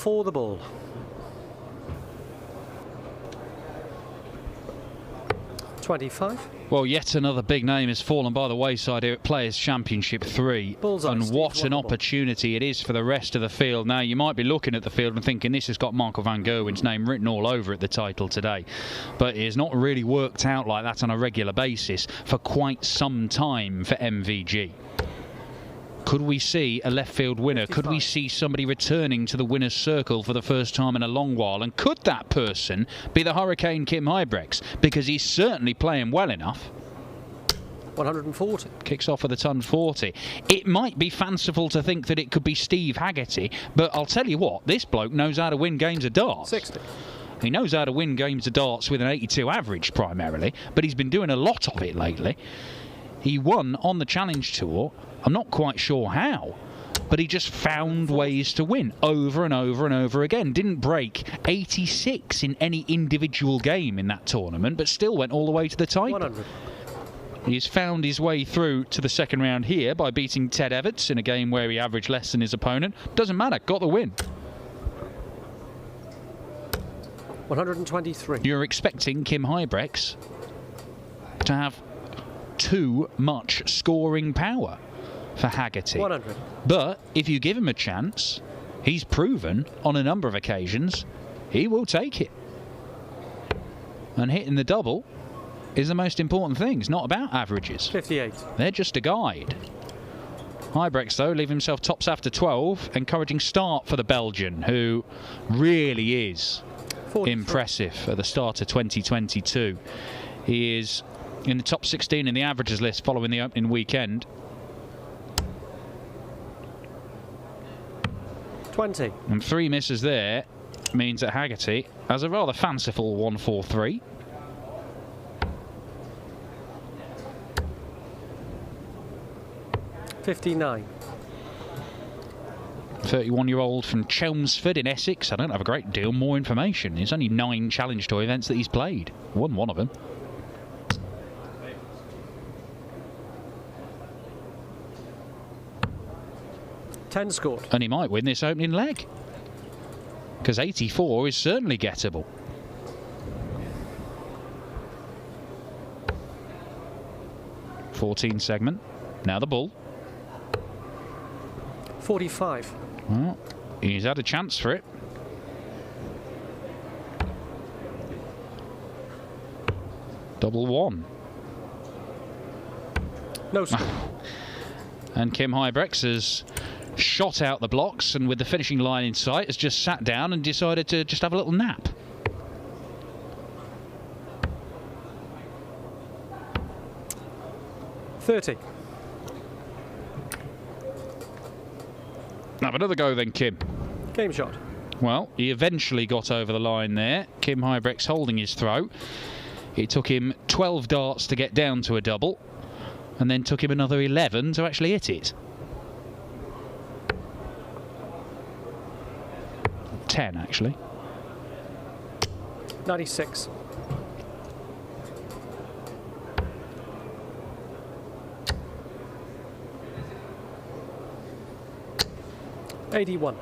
for the ball. $25. Well, yet another big name has fallen by the wayside here at Players' Championship 3. Bullseye, and Steve, what an opportunity it is for the rest of the field. Now, you might be looking at the field and thinking this has got Michael van Gerwen's name written all over it, the title today. But it has not really worked out like that on a regular basis for quite some time for MVG. Could we see a left field winner? 55. Could we see somebody returning to the winner's circle for the first time in a long while? And could that person be the Hurricane Kim Huybrechts? Because he's certainly playing well enough. 140. Kicks off with a ton 40. It might be fanciful to think that it could be Steve Haggerty, but I'll tell you what, this bloke knows how to win games of darts. 60. He knows how to win games of darts with an 82 average primarily, but he's been doing a lot of it lately. He won on the Challenge Tour. I'm not quite sure how, but he just found ways to win over and over and over again. Didn't break 86 in any individual game in that tournament, but still went all the way to the title. 100. He's found his way through to the second round here by beating Ted Everts in a game where he averaged less than his opponent. Doesn't matter, got the win. 123. You're expecting Kim Huybrechts to have too much scoring power for Haggerty. 100. But if you give him a chance, he's proven on a number of occasions he will take it. And hitting the double is the most important thing. It's not about averages. 58. They're just a guide. Huybrechts, though, leave himself tops after 12. Encouraging start for the Belgian, who really is 43. impressive at the start of 2022. He is in the top 16 in the averages list following the opening weekend. 20. And 3 misses there means that Haggerty has a rather fanciful 143. $59. 31-year-old from Chelmsford in Essex. I don't have a great deal more information. There's only 9 Challenge Tour events that he's played. Won one of them. $10 scored. And he might win this opening leg, because 84 is certainly gettable. $14 segment. Now the bull. 45. Well, he's had a chance for it. Double one. No score. And Kim Huybrechts has shot out the blocks, and with the finishing line in sight has just sat down and decided to just have a little nap. $30. Have another go then, Kim. Game shot. Well, he eventually got over the line there. Kim Huybrechts holding his throw. It took him 12 darts to get down to a double, and then took him another 11 to actually hit it. 10, actually. 96. $81.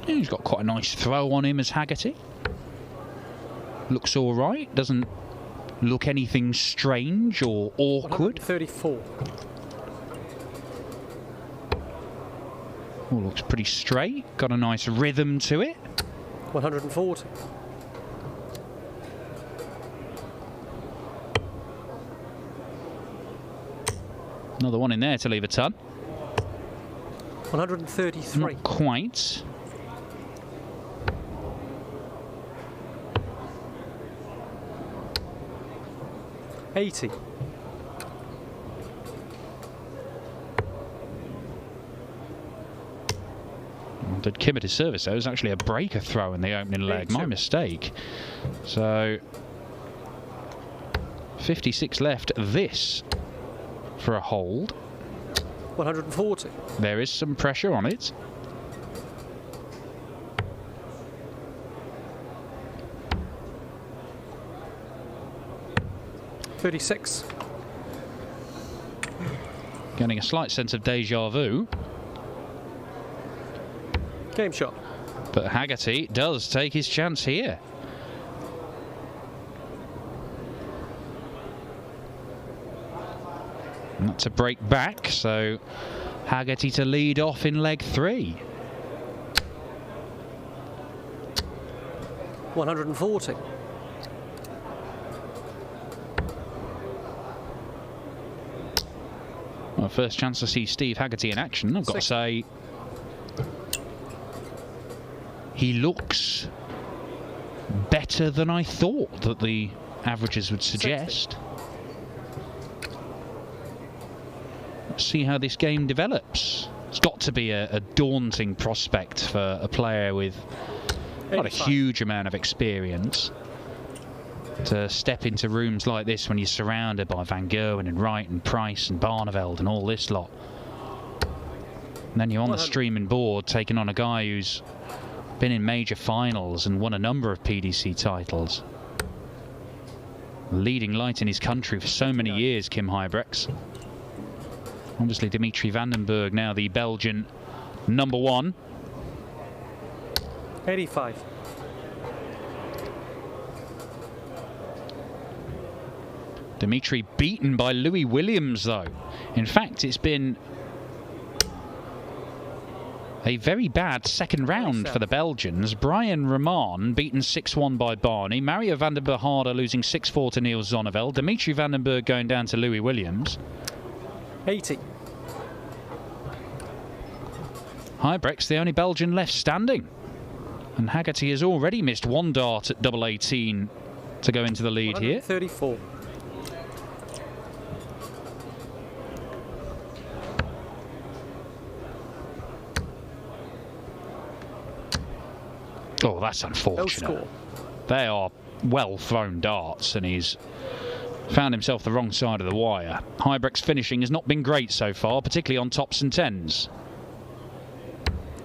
He's got quite a nice throw on him as Haggerty. Looks all right. Doesn't look anything strange or awkward. 34. Oh, looks pretty straight. Got a nice rhythm to it. 140. Another one in there to leave a ton. 133. Not quite. $80. Did Kim at his service, though. It was actually a breaker throw in the opening leg. My mistake. So 56 left. This for a hold. 140. There is some pressure on it. $36. Getting a slight sense of deja vu. Game shot. But Haggerty does take his chance here. And that's a break back, so Haggerty to lead off in leg 3. 140. Well, first chance to see Steve Haggerty in action. I've got to say, he looks better than I thought that the averages would suggest. 60. Let's see how this game develops. It's got to be a daunting prospect for a player with not a huge amount of experience to step into rooms like this when you're surrounded by Van Gerwen and Wright and Price and Barneveld and all this lot. And then you're on the streaming board taking on a guy who's been in major finals and won a number of PDC titles. Leading light in his country for so many years, Kim Huybrechts. Obviously Dimitri Vandenberg now the Belgian #1. 85. Dimitri beaten by Louis Williams though. In fact, it's been a very bad second round for the Belgians. Brian Raman beaten 6-1 by Barney. Mario van der Beharde losing 6-4 to Niels Zonneveld. Dimitri Vandenberg going down to Louis Williams. 80. Huybrechts, the only Belgian left standing. And Haggerty has already missed one dart at double 18 to go into the lead here. 34. Oh, that's unfortunate. They are well thrown darts, and he's found himself the wrong side of the wire. Huybrechts' finishing has not been great so far, particularly on tops and tens.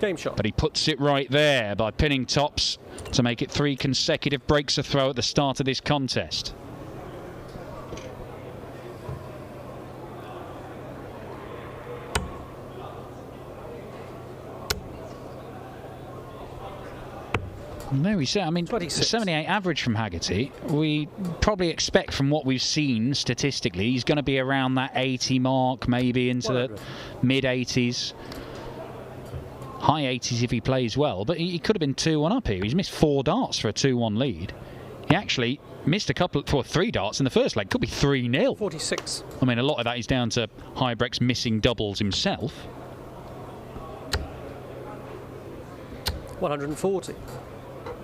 Game shot. But he puts it right there by pinning tops to make it 3 consecutive breaks of throw at the start of this contest. And there we say, I mean, 26. 78 average from Haggerty. We probably expect from what we've seen statistically, he's going to be around that 80 mark, maybe into 100. the mid-80s. High 80s if he plays well, but he could have been 2-1 up here. He's missed 4 darts for a 2-1 lead. He actually missed a couple for 3 darts in the first leg. Could be 3-0. 46. I mean, a lot of that is down to Huybrechts missing doubles himself. 140.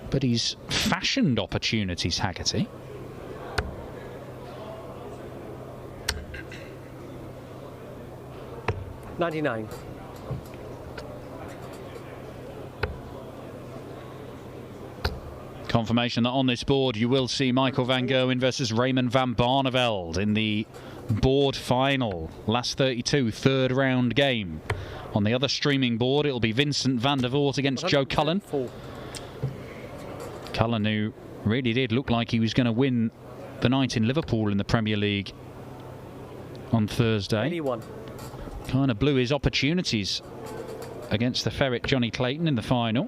But he's fashioned opportunities, Haggerty. $99. Confirmation that on this board you will see Michael van Gerwen versus Raymond van Barneveld in the board final. Last 32, third round game. On the other streaming board, it'll be Vincent van der Voort against Joe Cullen. Cullen, who really did look like he was going to win the night in Liverpool in the Premier League on Thursday. 81. Kind of blew his opportunities against the ferret Johnny Clayton in the final.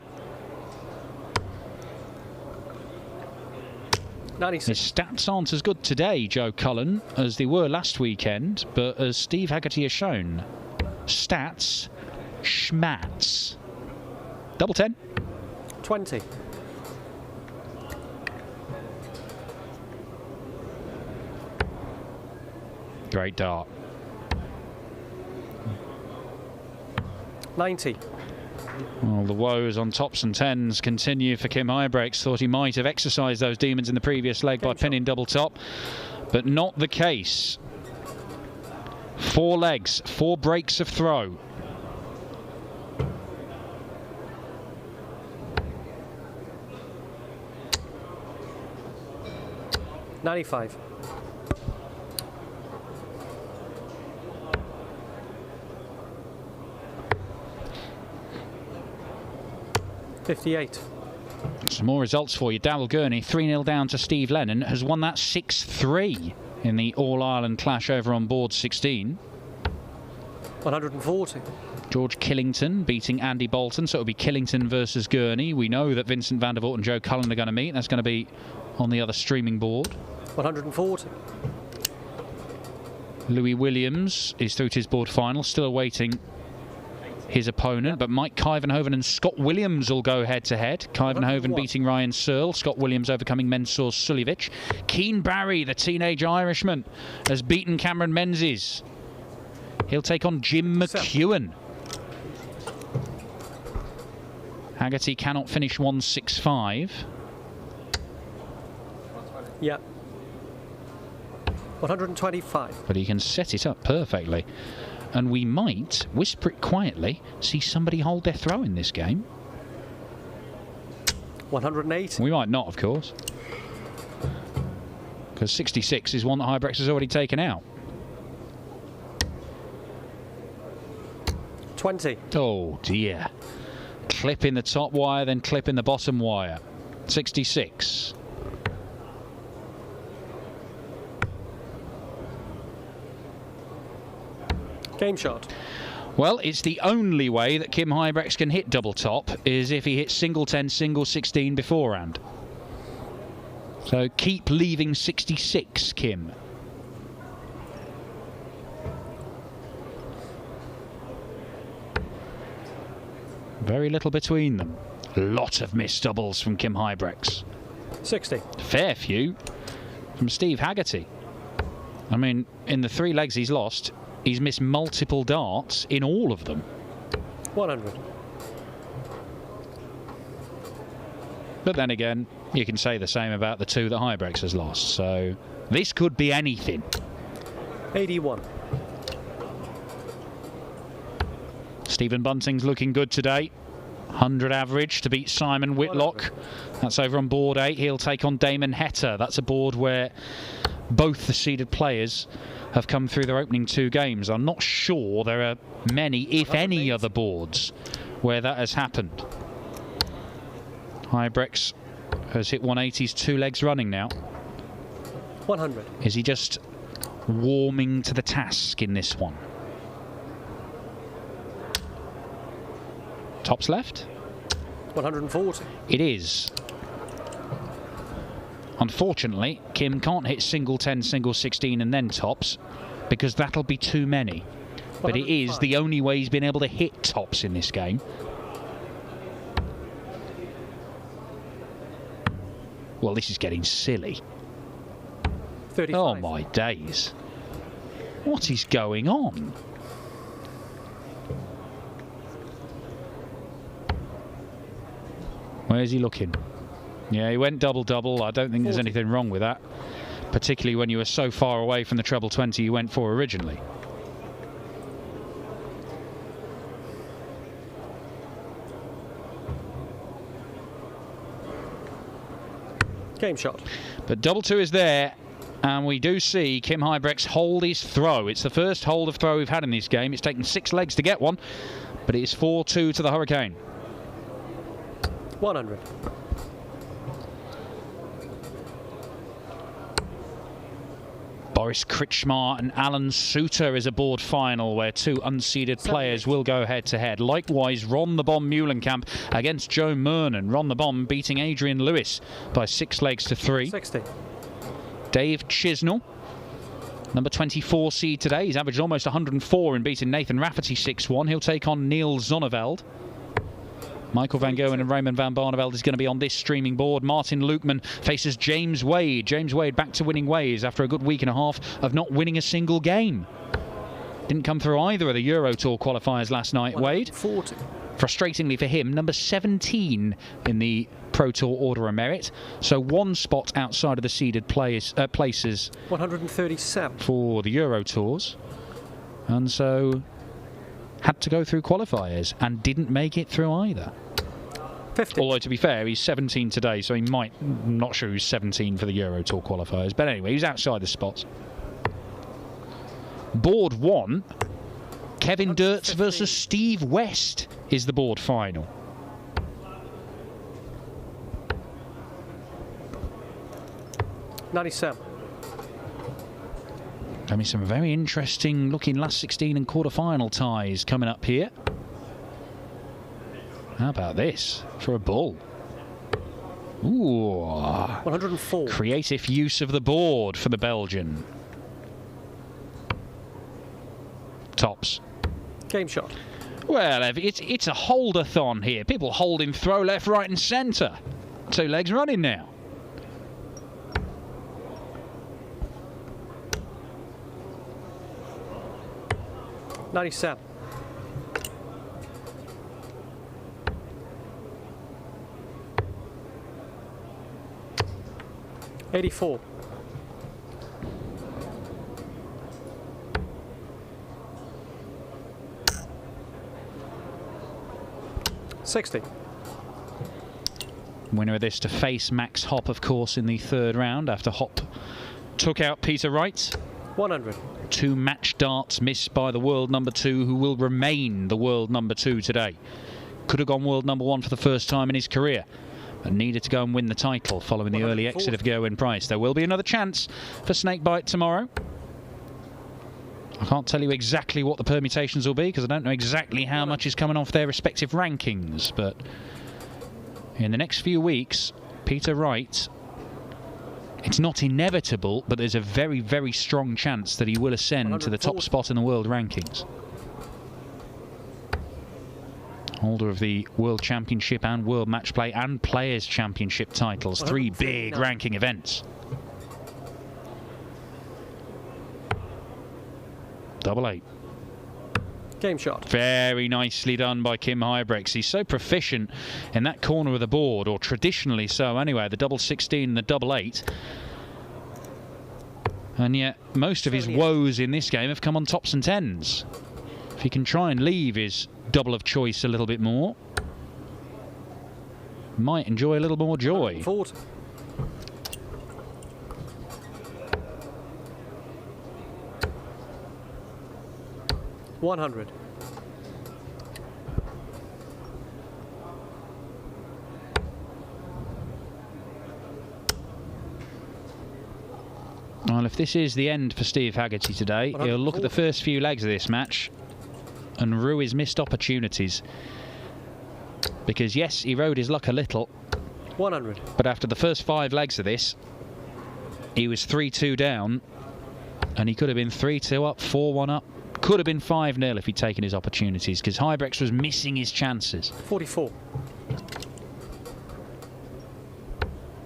96. His stats aren't as good today, Joe Cullen, as they were last weekend, but as Steve Haggerty has shown, stats, schmats. Double 10. 20. Great dart. 90. Well, the woes on tops and tens continue for Kim Huybrechts. Thought he might have exercised those demons in the previous leg by pinning double top, but not the case. 4 legs, 4 breaks of throw. $95. 58. Some more results for you. Darryl Gurney, 3-0 down to Steve Lennon, has won that 6-3 in the All-Ireland clash over on board 16. 140. George Killington beating Andy Bolton, so it'll be Killington versus Gurney. We know that Vincent van der Voort and Joe Cullen are going to meet. That's going to be on the other streaming board. 140. Louis Williams is through to his board final, still awaiting his opponent, but Mike Kyvenhoven and Scott Williams will go head-to-head. Kyvenhoven beating Ryan Searle, Scott Williams overcoming Mensur Suljevic. Keane Barry, the teenage Irishman, has beaten Cameron Menzies. He'll take on Jim McEwen. Haggerty cannot finish 165. Yeah. 125. But he can set it up perfectly. And we might, whisper it quietly, see somebody hold their throw in this game. 180. We might not, of course. Because 66 is one that Huybrechts has already taken out. 20. Oh, dear. Clip in the top wire, then clip in the bottom wire. 66. Game shot. Well, it's the only way that Kim Huybrechts can hit double top is if he hits single 10, single 16 beforehand. So keep leaving 66, Kim. Very little between them. A lot of missed doubles from Kim Huybrechts. 60. Fair few from Steve Haggerty. I mean, in the 3 legs he's lost, he's missed multiple darts in all of them. 100. But then again, you can say the same about the 2 that Huybrechts has lost. So this could be anything. 81. Stephen Bunting's looking good today. 100 average to beat Simon Whitlock. That's over on board 8. He'll take on Damon Hetter. That's a board where both the seeded players have come through their opening 2 games. I'm not sure there are many, if any, other boards where that has happened. Huybrechts has hit 180s 2 legs running now. 100. Is he just warming to the task in this one? Tops left? 140. It is. Unfortunately, Kim can't hit single 10, single 16 and then tops because that'll be too many. But it is the only way he's been able to hit tops in this game. Well, this is getting silly. 35. Oh my days. What is going on? Where's he looking? Yeah, he went double-double. I don't think there's anything wrong with that. Particularly when you were so far away from the treble 20 you went for originally. Game shot. But double 2 is there. And we do see Kim Huybrechts hold his throw. It's the first hold of throw we've had in this game. It's taken 6 legs to get one. But it is 4-2 to the Hurricane. 100. Boris Kritschmar and Alan Suter is a board final where 2 unseeded players will go head-to-head. Likewise, Ron the Bomb Muhlenkamp against Joe Murnan. Ron the Bomb beating Adrian Lewis by 6 legs to 3. 60. Dave Chisnell, number 24 seed today. He's averaged almost 104 in beating Nathan Rafferty 6-1. He'll take on Neil Zonneveld. Michael Van Goen and Raymond Van Barneveld is going to be on this streaming board. Martin Lukeman faces James Wade. James Wade back to winning ways after a good week and a half of not winning a single game. Didn't come through either of the Euro Tour qualifiers last night, Wade. 40. Frustratingly for him, number 17 in the Pro Tour Order of Merit. So 1 spot outside of the seeded places 137. for the Euro Tours. And so had to go through qualifiers and didn't make it through either. 50. Although, to be fair, he's 17 today, so he might... I'm not sure who's 17 for the Euro Tour qualifiers. But anyway, he's outside the spots. Board 1, Kevin Dirts versus Steve West is the board final. $97. I mean, some very interesting looking last 16 and quarter-final ties coming up here. How about this for a bull? Ooh. 104. Creative use of the board for the Belgian. Tops. Game shot. Well, it's a hold-a-thon here. People holding throw left, right and centre. 2 legs running now. $97. $84. $60. Winner of this to face Max Hopp, of course, in the 3rd round after Hopp took out Peter Wright. 100. 2 match darts missed by the world number 2, who will remain the world number 2 today. Could have gone world number 1 for the first time in his career, but needed to go and win the title following the early exit of Gerwyn Price. There will be another chance for Snakebite tomorrow. I can't tell you exactly what the permutations will be because I don't know exactly how much is coming off their respective rankings, but in the next few weeks, Peter Wright, it's not inevitable, but there's a very, very strong chance that he will ascend to the top spot in the world rankings. Holder of the World Championship and World Match Play and Players Championship titles. 3 big ranking events. Double 8. Game shot. Very nicely done by Kim Huybrechts. He's so proficient in that corner of the board, or traditionally so anyway, the double 16 and the double 8. And yet most of his woes in this game have come on tops and 10s. If he can try and leave his double of choice a little bit more, might enjoy a little more joy. 40. $100. Well, if this is the end for Steve Haggerty today, he'll look at the first few legs of this match and rue his missed opportunities. Because yes, he rode his luck a little. 100. But after the first 5 legs of this, he was 3-2 down, and he could have been 3-2 up, 4-1 up. Could have been 5-0 if he'd taken his opportunities, because Huybrechts was missing his chances. 44.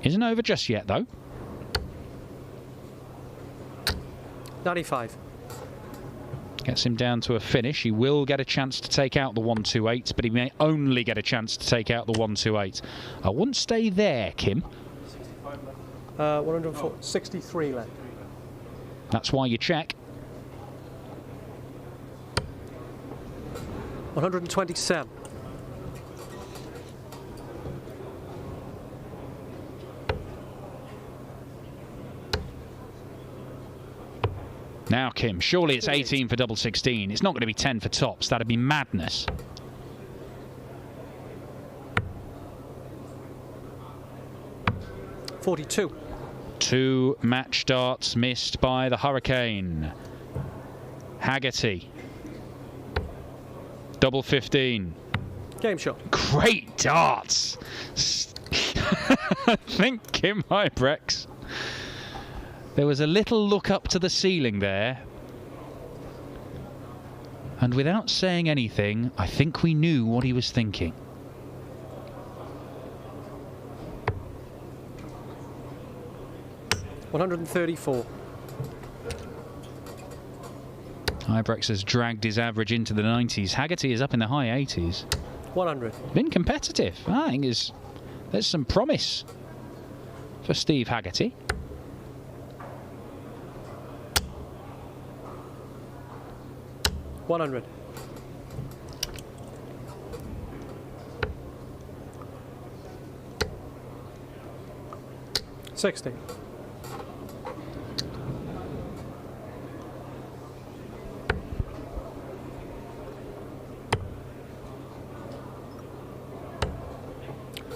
Isn't over just yet, though. 95. Gets him down to a finish. He will get a chance to take out the 128, but he may only get a chance to take out the 128. I wouldn't stay there, Kim. 104. 63 left. That's why you check. 127. Now, Kim, surely it's 18 for double 16. It's not going to be 10 for tops. That'd be madness. $42. 2 match darts missed by the Hurricane. Haggerty. Double 15. Game shot. Great darts. I think Kim Huybrechts. There was a little look up to the ceiling there. And without saying anything, I think we knew what he was thinking. $134. Huybrechts has dragged his average into the 90s. Haggerty is up in the high 80s. 100. Been competitive. I think there's some promise for Steve Haggerty. $100. $60.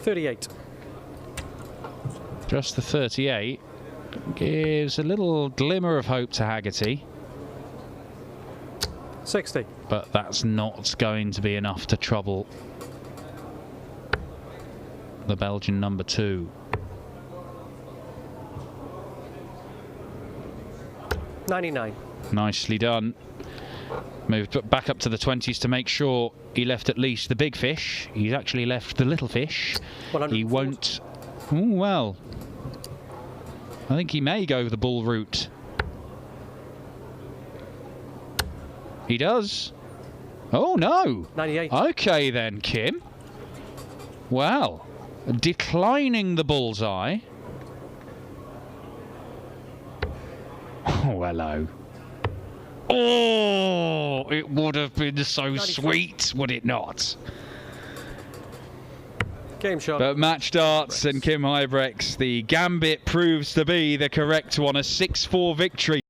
$38. Just the 38 gives a little glimmer of hope to Haggerty. 60. But that's not going to be enough to trouble the Belgian number 2. 99. Nicely done. Moved back up to the 20s to make sure he left at least the big fish. He's actually left the little fish. He won't... Oh, well. I think he may go the bull route. He does. Oh, no. 98. Okay, then, Kim. Well, declining the bullseye. Oh, hello. Oh, it would have been so 94. sweet, would it not? Game shot. But match darts and Kim Huybrechts, the gambit proves to be the correct one. A 6-4 victory.